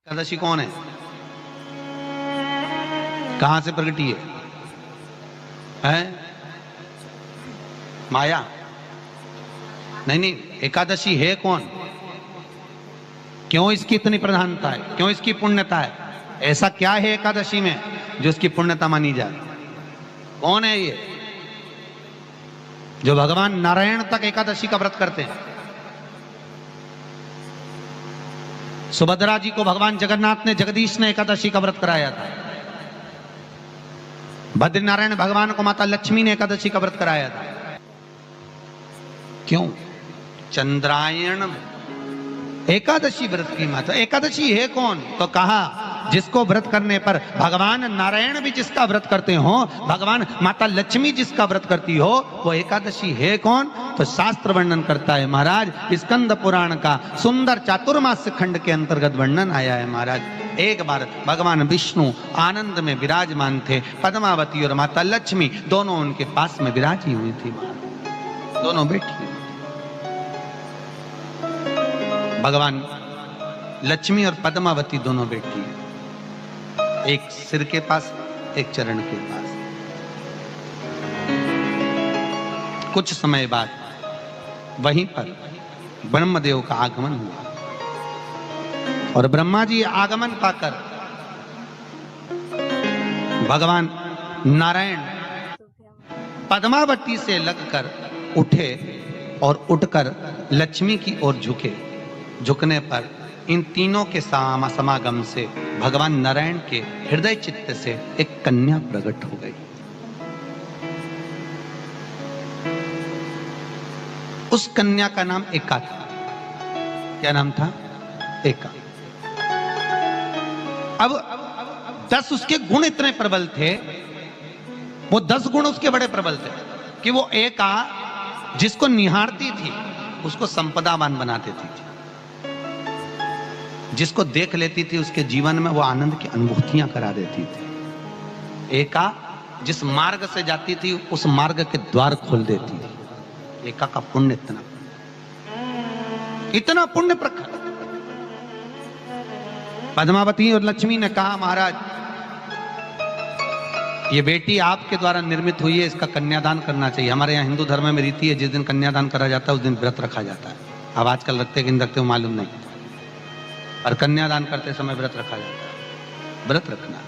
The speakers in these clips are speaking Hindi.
एकादशी कौन है? कहां से प्रगटी है? माया? नहीं, एकादशी है कौन? क्यों इसकी इतनी प्रधानता है? क्यों इसकी पुण्यता है? ऐसा क्या है एकादशी में जो इसकी पुण्यता मानी जाए? कौन है ये जो भगवान नारायण तक एकादशी का व्रत करते हैं? सुभद्रा जी को भगवान जगन्नाथ ने, जगदीश ने एकादशी का व्रत कराया था। बद्रीनारायण भगवान को माता लक्ष्मी ने एकादशी का व्रत कराया था। क्यों? चंद्रायण एकादशी व्रत की माता। एकादशी है कौन? तो कहा जिसको व्रत करने पर भगवान नारायण भी जिसका व्रत करते हो, भगवान माता लक्ष्मी जिसका व्रत करती हो, वो एकादशी है कौन? तो शास्त्र वर्णन करता है महाराज। स्कंद पुराण का सुंदर चातुर्मास्य खंड के अंतर्गत वर्णन आया है महाराज। एक बार भगवान विष्णु आनंद में विराजमान थे। पद्मावती और माता लक्ष्मी दोनों उनके पास में विराजी हुई थी। दोनों बैठी। भगवान लक्ष्मी और पद्मावती दोनों बैठी है, एक सिर के पास, एक चरण के पास। कुछ समय बाद वहीं पर ब्रह्मदेव का आगमन हुआ और ब्रह्मा जी आगमन पाकर भगवान नारायण पद्मावती से लगकर उठे और उठकर लक्ष्मी की ओर झुके। झुकने पर इन तीनों के समागम से भगवान नारायण के हृदय चित्त से एक कन्या प्रकट हो गई। उस कन्या का नाम एका था। क्या नाम था? एका। अब 10 उसके गुण इतने प्रबल थे, वो 10 गुण उसके बड़े प्रबल थे कि वो एका जिसको निहारती थी उसको संपदावान बना देती थी। जिसको देख लेती थी उसके जीवन में वो आनंद की अनुभूतियां करा देती थी। एका जिस मार्ग से जाती थी उस मार्ग के द्वार खोल देती थी। एका का पुण्य इतना पुण्य प्रखर। पद्मावती और लक्ष्मी ने कहा महाराज ये बेटी आपके द्वारा निर्मित हुई है, इसका कन्यादान करना चाहिए। हमारे यहाँ हिंदू धर्म में रीति है, जिस दिन कन्यादान करा जाता है उस दिन व्रत रखा जाता है। अब आजकल रखते कि नहीं रखते हो मालूम नहीं, और कन्यादान करते समय व्रत रखा जाता है। व्रत रखना है,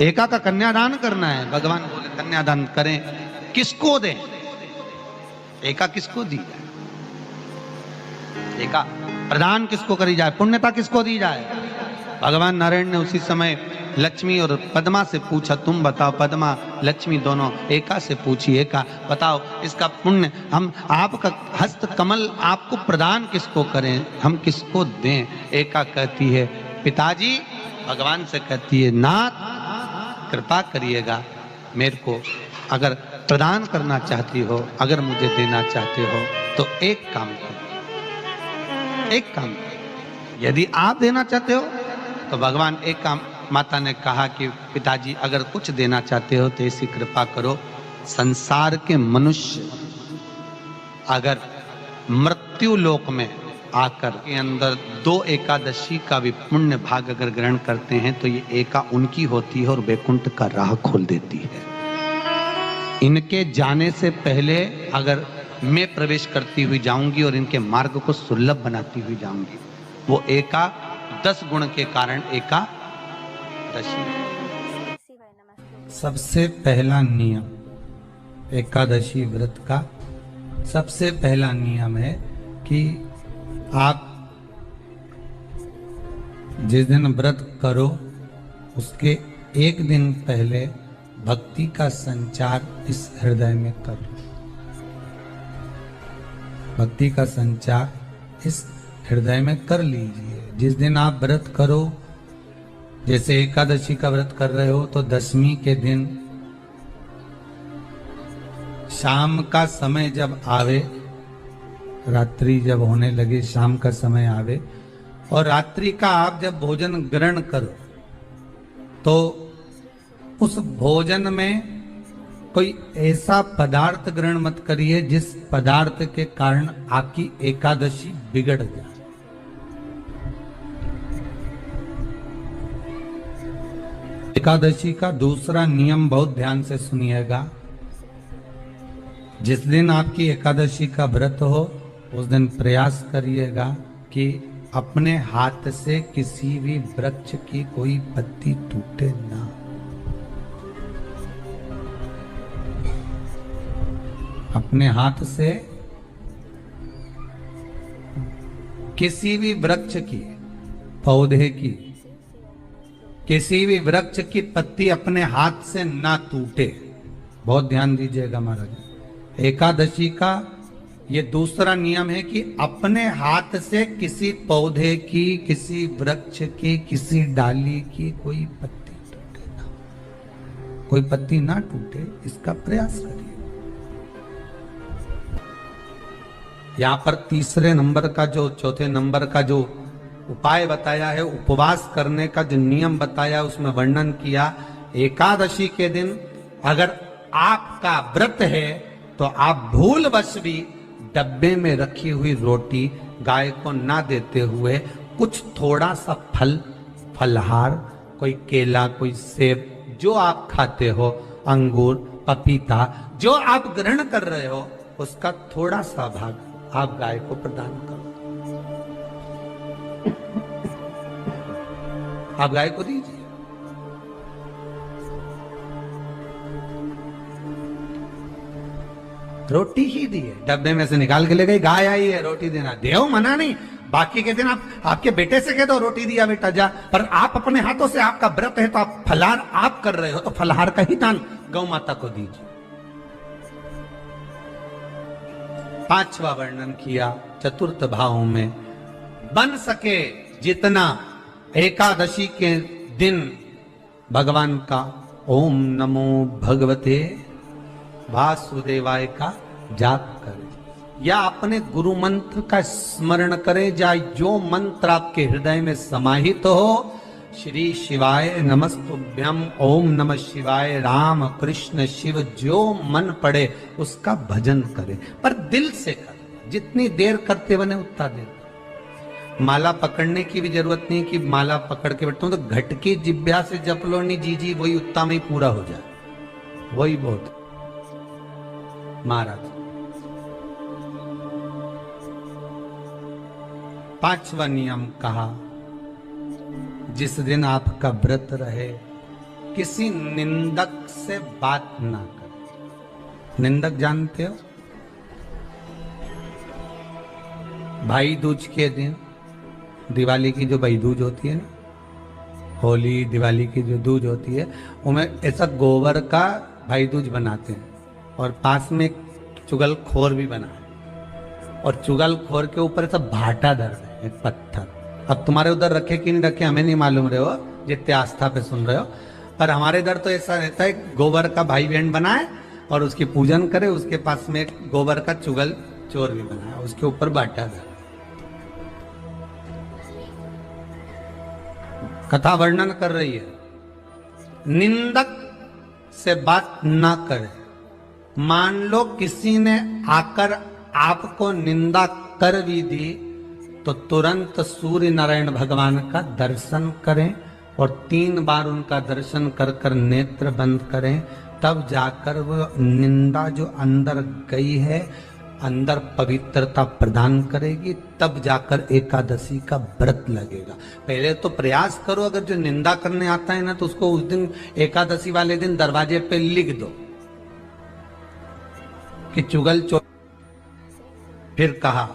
एका का कन्यादान करना है। भगवान बोले कन्यादान करें, किसको दें? एका किसको दी जाए? एका प्रदान किसको करी जाए? पुण्यता किसको दी जाए? भगवान नारायण ने उसी समय लक्ष्मी और पद्मा से पूछा, तुम बताओ। पद्मा लक्ष्मी दोनों एका से पूछी, एका बताओ इसका पुण्य हम आपका हस्त कमल आपको प्रदान किसको करें, हम किसको दें? एका कहती है पिताजी। भगवान से कहती है नाथ कृपा करिएगा, मेरे को अगर प्रदान करना चाहती हो, अगर मुझे देना चाहते हो तो एक काम करो, एक काम करो। यदि आप देना चाहते हो तो भगवान एक काम। माता ने कहा कि पिताजी अगर कुछ देना चाहते हो तो ऐसी कृपा करो, संसार के मनुष्य अगर मृत्यु लोक में आकर के अंदर 2 एकादशी का भी पुण्य भाग अगर ग्रहण करते हैं तो ये एका उनकी होती है और वैकुंठ का राह खोल देती है। इनके जाने से पहले अगर मैं प्रवेश करती हुई जाऊंगी और इनके मार्ग को सुलभ बनाती हुई जाऊंगी। वो एका 10 गुण के कारण एका। सबसे पहला नियम एकादशी व्रत का, सबसे पहला नियम है कि आप जिस दिन व्रत करो उसके एक दिन पहले भक्ति का संचार इस हृदय में करो। भक्ति का संचार इस हृदय में कर लीजिए। जिस दिन आप व्रत करो, जैसे एकादशी का व्रत कर रहे हो तो 10वीं के दिन शाम का समय जब आवे, रात्रि जब होने लगे, शाम का समय आवे और रात्रि का आप जब भोजन ग्रहण करो तो उस भोजन में कोई ऐसा पदार्थ ग्रहण मत करिए जिस पदार्थ के कारण आपकी एकादशी बिगड़ जाए। एकादशी का दूसरा नियम बहुत ध्यान से सुनिएगा। जिस दिन आपकी एकादशी का व्रत हो उस दिन प्रयास करिएगा कि अपने हाथ से किसी भी वृक्ष की कोई पत्ती टूटे ना। अपने हाथ से किसी भी वृक्ष की, पौधे की, किसी भी वृक्ष की पत्ती अपने हाथ से ना टूटे। बहुत ध्यान दीजिएगा महाराज। एकादशी का ये दूसरा नियम है कि अपने हाथ से किसी पौधे की, किसी वृक्ष की, किसी डाली की कोई पत्ती टूटे ना, कोई पत्ती ना टूटे, इसका प्रयास करिए। यहां पर तीसरे नंबर का जो, चौथे नंबर का जो उपाय बताया है, उपवास करने का जो नियम बताया, उसमें वर्णन किया एकादशी के दिन अगर आपका व्रत है तो आप भूलवश भी डब्बे में रखी हुई रोटी गाय को ना देते हुए कुछ थोड़ा सा फल, फलहार, कोई केला, कोई सेब, जो आप खाते हो, अंगूर, पपीता, जो आप ग्रहण कर रहे हो, उसका थोड़ा सा भाग आप गाय को प्रदान करो। आप गाय को दीजिए। रोटी ही दी है, डब्बे में से निकाल के ले गई, गाय आई है, रोटी देना, देव मना नहीं। बाकी के दिन आप आपके बेटे से कह दो रोटी दिया बेटा जा, पर आप अपने हाथों से, आपका व्रत है तो आप फलाहार आप कर रहे हो तो फलाहार का ही दान गौ माता को दीजिए। पांचवा वर्णन किया चतुर्थ भाव में, बन सके जितना एकादशी के दिन भगवान का ओम नमो भगवते वासुदेवाय का जाप करें या अपने गुरु मंत्र का स्मरण करें, या जो मंत्र आपके हृदय में समाहित हो, श्री शिवाय नमस्तुभ्यम, ओम नमः शिवाय, राम कृष्ण शिव, जो मन पड़े उसका भजन करें, पर दिल से करें। जितनी देर करते बने उतना देर। माला पकड़ने की भी जरूरत नहीं कि माला पकड़ के बैठता हूं तो घटकी जिब्या से जप लो, नहीं जी जी वही उतना में ही पूरा हो जाए, वही बहुत महाराज। पांचवा नियम कहा, जिस दिन आपका व्रत रहे किसी निंदक से बात ना करें। निंदक जानते हो? भाई दूज के दिन, दिवाली की जो भाई दूज होती है ना, होली दिवाली की जो दूज होती है, उनमें ऐसा गोबर का भाई दूज बनाते हैं और पास में एक चुगलखोर भी बना है और चुगलखोर के ऊपर ऐसा भाटा धर रहे हैं, एक पत्थर। अब तुम्हारे उधर रखे कि नहीं रखे हमें नहीं मालूम रहे हो, जितने आस्था पे सुन रहे हो, पर हमारे इधर तो ऐसा रहता है, गोबर का भाई बहन बनाए और उसकी पूजन करे, उसके पास में एक गोबर का चुगल चोर भी बनाया, उसके ऊपर भाटा धर। कथा वर्णन कर रही है, निंदक से बात ना करे। मान लो किसी ने आकर आपको निंदा कर भी दी तो तुरंत सूर्य नारायण भगवान का दर्शन करें और 3 बार उनका दर्शन कर कर नेत्र बंद करें, तब जाकर वो निंदा जो अंदर गई है, अंदर पवित्रता प्रदान करेगी, तब जाकर एकादशी का व्रत लगेगा। पहले तो प्रयास करो, अगर जो निंदा करने आता है ना तो उसको उस दिन एकादशी वाले दिन दरवाजे पे लिख दो कि चुगल चोर। फिर कहा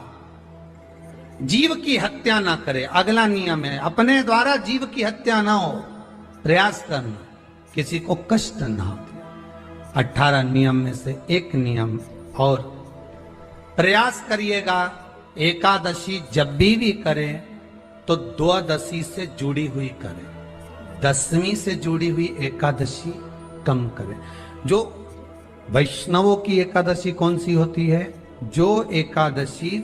जीव की हत्या ना करे। अगला नियम है, अपने द्वारा जीव की हत्या ना हो, प्रयास करना, किसी को कष्ट ना हो। 18 नियम में से एक नियम और, प्रयास करिएगा एकादशी जब भी करें तो द्वादशी से जुड़ी हुई करें, 10वीं से जुड़ी हुई एकादशी कम करें। जो वैष्णवों की एकादशी कौन सी होती है? जो एकादशी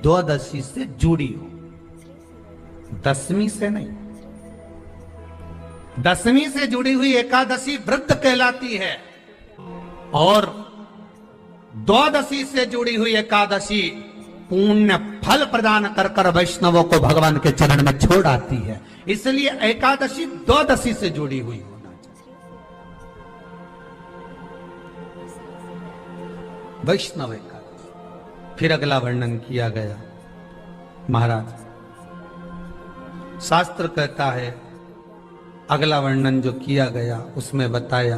द्वादशी से जुड़ी हो, 10वीं से नहीं। 10वीं से जुड़ी हुई एकादशी व्रत कहलाती है और द्वादशी से जुड़ी हुई एकादशी पुण्य फल प्रदान कर कर वैष्णवों को भगवान के चरण में छोड़ आती है। इसलिए एकादशी द्वादशी से जुड़ी हुई होना चाहिए। वैष्णव एकादशी। फिर अगला वर्णन किया गया। महाराज शास्त्र कहता है, अगला वर्णन जो किया गया उसमें बताया,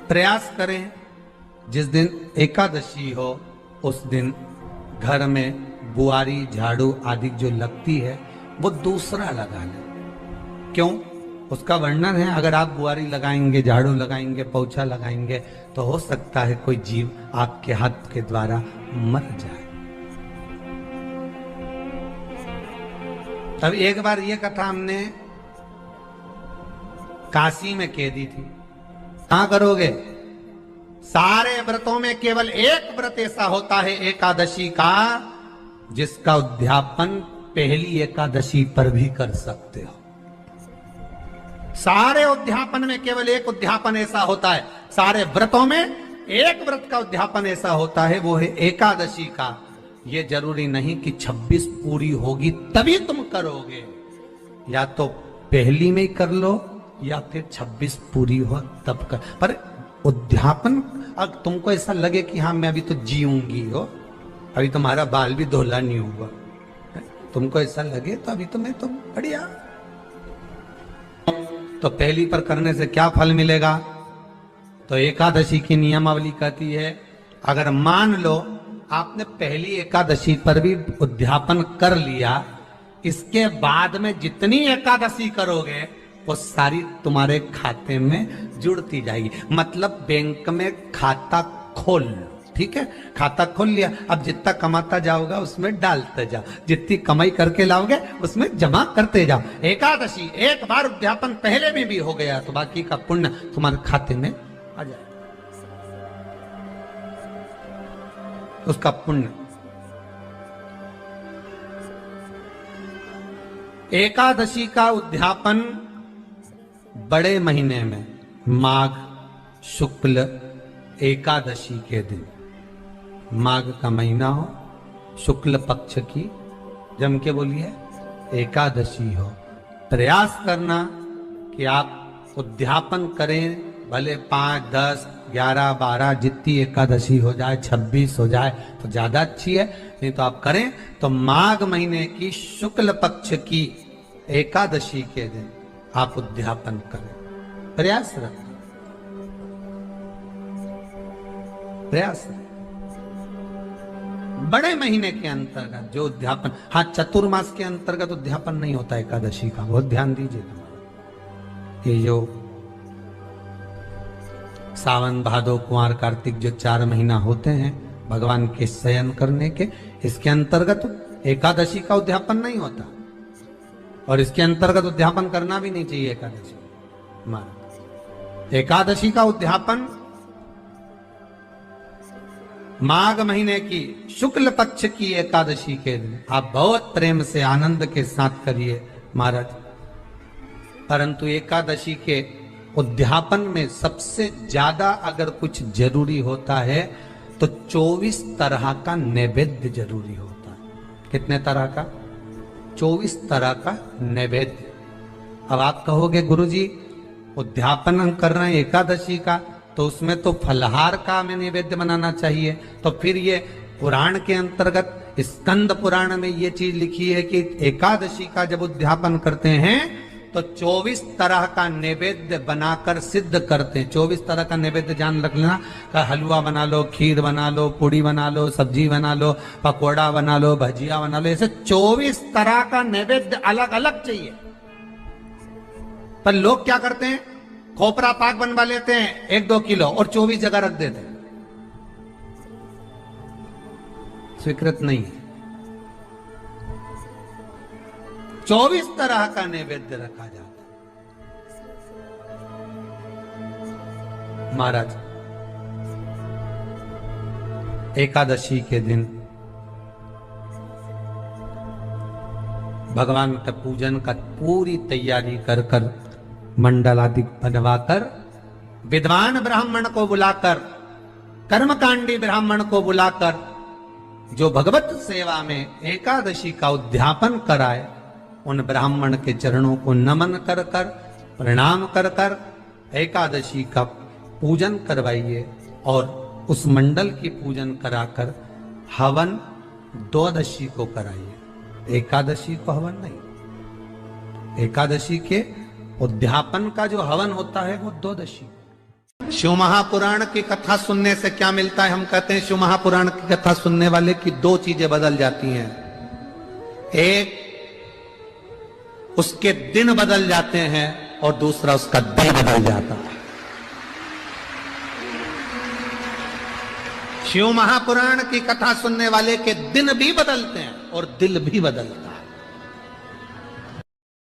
प्रयास करें जिस दिन एकादशी हो उस दिन घर में बुआरी झाड़ू आदि जो लगती है वो दूसरा लगा लें। क्यों? उसका वर्णन है, अगर आप बुआरी लगाएंगे, झाड़ू लगाएंगे, पोछा लगाएंगे तो हो सकता है कोई जीव आपके हाथ के द्वारा मर जाए। तब एक बार ये कथा हमने काशी में कह दी थी। कहां करोगे? सारे व्रतों में केवल एक व्रत ऐसा होता है एकादशी का, जिसका उद्यापन पहली एकादशी पर भी कर सकते हो। सारे उद्यापन में केवल एक उद्यापन ऐसा होता है, सारे व्रतों में एक व्रत का उद्यापन ऐसा होता है, वो है एकादशी का। ये जरूरी नहीं कि 26 पूरी होगी तभी तुम करोगे, या तो पहली में ही कर लो या फिर 26 पूरी हो तब कर। पर उद्यापन, अब तुमको ऐसा लगे कि हाँ मैं अभी तो जीऊंगी हो, अभी तुम्हारा बाल भी धोला नहीं हुआ, तुमको ऐसा लगे तो अभी तो मैं तो बढ़िया। तो पहली पर करने से क्या फल मिलेगा? तो एकादशी की नियमावली कहती है, अगर मान लो आपने पहली एकादशी पर भी उद्यापन कर लिया, इसके बाद में जितनी एकादशी करोगे वो सारी तुम्हारे खाते में जुड़ती जाएगी। मतलब बैंक में खाता खोल लो, ठीक है? खाता खोल लिया, अब जितना कमाता जाओगा उसमें डालते जाओ, जितनी कमाई करके लाओगे उसमें जमा करते जाओ। एकादशी एक बार उद्यापन पहले में भी हो गया तो बाकी का पुण्य तुम्हारे खाते में आ जाएगा, उसका पुण्य। एकादशी का उद्यापन बड़े महीने में माघ शुक्ल एकादशी के दिन, माघ का महीना हो, शुक्ल पक्ष की जम के बोलिए एकादशी हो, प्रयास करना कि आप उद्यापन करें। भले 5, 10, 11, 12 जितनी एकादशी हो जाए, 26 हो जाए तो ज्यादा अच्छी है, नहीं तो आप करें तो माघ महीने की शुक्ल पक्ष की एकादशी के दिन आप उद्यापन करें। प्रयास रखें, प्रयास रखें। बड़े महीने के अंतर्गत जो उद्यापन, हाँ चतुर्मास के अंतर्गत उद्यापन नहीं होता एकादशी का, बहुत ध्यान दीजिए। ये जो सावन भादो कुंवर कार्तिक जो 4 महीना होते हैं भगवान के शयन करने के, इसके अंतर्गत एकादशी का उद्यापन नहीं होता, और इसके अंतर्गत उद्यापन करना भी नहीं चाहिए एकादशी। एकादशी का उद्यापन माघ महीने की शुक्ल पक्ष की एकादशी के दिन आप बहुत प्रेम से आनंद के साथ करिए महाराज। परंतु एकादशी के उद्यापन में सबसे ज्यादा अगर कुछ जरूरी होता है तो 24 तरह का नैवेद्य जरूरी होता है। कितने तरह का? 24 तरह का नैवेद्य। अब आप कहोगे गुरुजी उद्यापन हम कर रहे हैं एकादशी का, तो उसमें तो फलहार का हमें नैवेद्य बनाना चाहिए। तो फिर ये पुराण के अंतर्गत स्कंद पुराण में ये चीज लिखी है कि एकादशी का जब उद्यापन करते हैं तो 24 तरह का नैवेद्य बनाकर सिद्ध करते हैं। 24 तरह का नैवेद्य जान रख लेना, हलवा बना लो, खीर बना लो, पूड़ी बना लो, सब्जी बना लो, पकोड़ा बना लो, भजिया बना लो, ऐसे 24 तरह का नैवेद्य अलग अलग चाहिए। पर लोग क्या करते हैं, खोपरा पाक बनवा लेते हैं 1-2 किलो और 24 जगह रख देते हैं। स्वीकृत नहीं है। 24 तरह का नैवेद्य रखा जाता है। महाराज एकादशी के दिन भगवान का पूजन का पूरी तैयारी कर कर मंडल आदि बनवाकर विद्वान ब्राह्मण को बुलाकर, कर्मकांडी ब्राह्मण को बुलाकर जो भगवत सेवा में एकादशी का उद्यापन कराए, उन ब्राह्मण के चरणों को नमन कर कर, प्रणाम कर कर एकादशी का पूजन करवाइए और उस मंडल की पूजन कराकर हवन द्वादशी को कराइए, एकादशी को हवन नहीं। एकादशी के उद्यापन का जो हवन होता है वो द्वादशी। शिव महापुराण की कथा सुनने से क्या मिलता है? हम कहते हैं शिव महापुराण की कथा सुनने वाले की दो चीजें बदल जाती हैं। एक, उसके दिन बदल जाते हैं और दूसरा, उसका दिल बदल जाता है। शिव महापुराण की कथा सुनने वाले के दिन भी बदलते हैं और दिल भी बदलता है।